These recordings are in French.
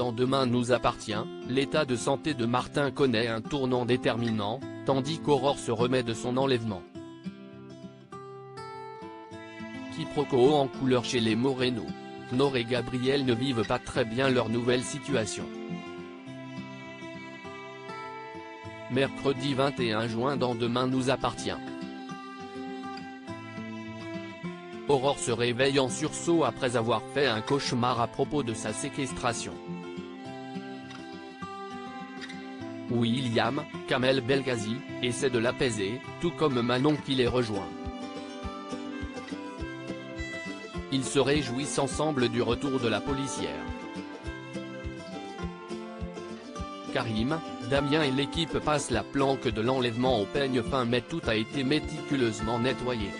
Dans Demain nous appartient, l'état de santé de Martin connaît un tournant déterminant, tandis qu'Aurore se remet de son enlèvement. Quiproquo en couleur chez les Moreno. Nord et Gabriel ne vivent pas très bien leur nouvelle situation. Mercredi 21 juin dans Demain nous appartient. Aurore se réveille en sursaut après avoir fait un cauchemar à propos de sa séquestration. William, Kamel Belghazi, essaie de l'apaiser, tout comme Manon qui les rejoint. Ils se réjouissent ensemble du retour de la policière. Karim, Damien et l'équipe passent la planque de l'enlèvement au peigne fin mais tout a été méticuleusement nettoyé.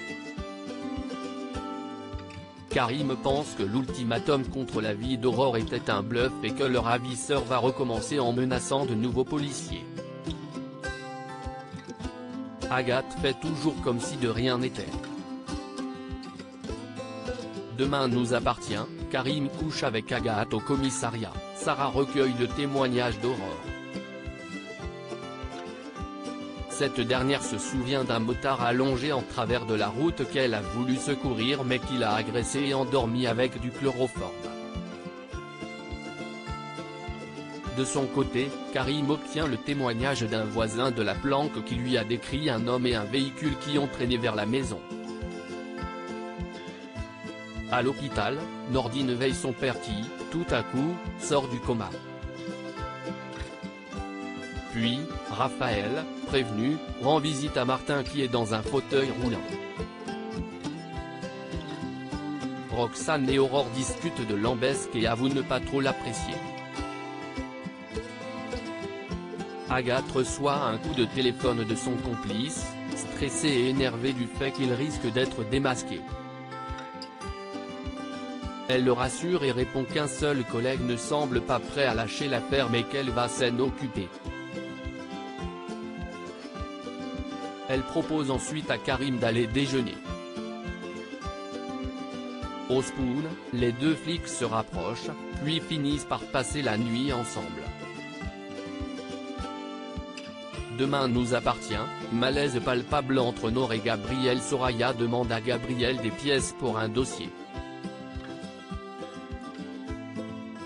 Karim pense que l'ultimatum contre la vie d'Aurore était un bluff et que le ravisseur va recommencer en menaçant de nouveaux policiers. Agathe fait toujours comme si de rien n'était. Demain nous appartient, Karim couche avec Agathe au commissariat, Sarah recueille le témoignage d'Aurore. Cette dernière se souvient d'un motard allongé en travers de la route qu'elle a voulu secourir mais qu'il a agressé et endormi avec du chloroforme. De son côté, Karim obtient le témoignage d'un voisin de la planque qui lui a décrit un homme et un véhicule qui ont traîné vers la maison. À l'hôpital, Nordine veille son père qui, tout à coup, sort du coma. Puis, Raphaël, prévenu, rend visite à Martin qui est dans un fauteuil roulant. Roxane et Aurore discutent de Lambesque et avouent ne pas trop l'apprécier. Agathe reçoit un coup de téléphone de son complice, stressé et énervé du fait qu'il risque d'être démasqué. Elle le rassure et répond qu'un seul collègue ne semble pas prêt à lâcher l'affaire mais qu'elle va s'en occuper. Elle propose ensuite à Karim d'aller déjeuner. Au Spoon, les deux flics se rapprochent, puis finissent par passer la nuit ensemble. Demain nous appartient, malaise palpable entre Nord et Gabriel. Soraya demande à Gabriel des pièces pour un dossier.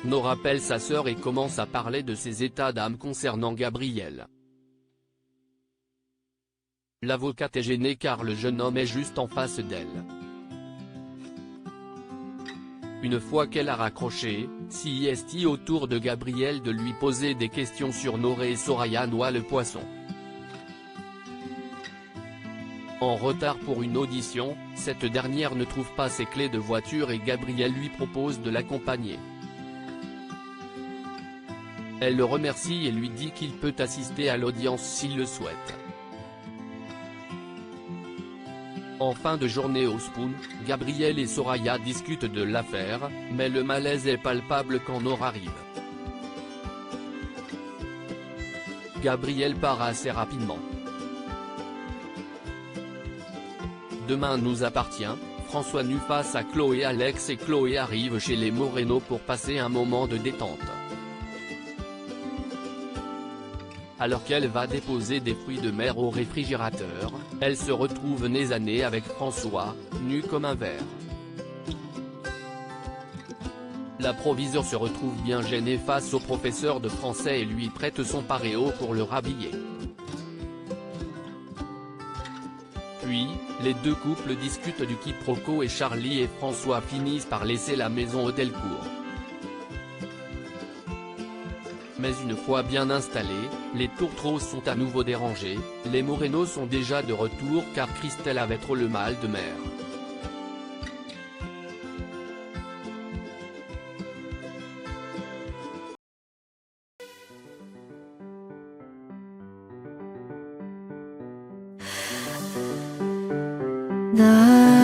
Nord appelle sa sœur et commence à parler de ses états d'âme concernant Gabriel. L'avocate est gênée car le jeune homme est juste en face d'elle. Une fois qu'elle a raccroché, c'est au tour de Gabriel de lui poser des questions sur Nord et Soraya noie le poisson. En retard pour une audition, cette dernière ne trouve pas ses clés de voiture et Gabriel lui propose de l'accompagner. Elle le remercie et lui dit qu'il peut assister à l'audience s'il le souhaite. En fin de journée au Spoon, Gabriel et Soraya discutent de l'affaire, mais le malaise est palpable quand Nord arrive. Gabriel part assez rapidement. Demain nous appartient, François nu face à Chloé. Alex et Chloé arrivent chez les Moreno pour passer un moment de détente. Alors qu'elle va déposer des fruits de mer au réfrigérateur, elle se retrouve nez à nez avec François, nu comme un verre. La proviseure se retrouve bien gênée face au professeur de français et lui prête son paréo pour le rhabiller. Puis, les deux couples discutent du quiproquo et Charlie et François finissent par laisser la maison au Delcourt. Mais une fois bien installés, les tourtereaux sont à nouveau dérangés, les Moreno sont déjà de retour car Christelle avait trop le mal de mer. 나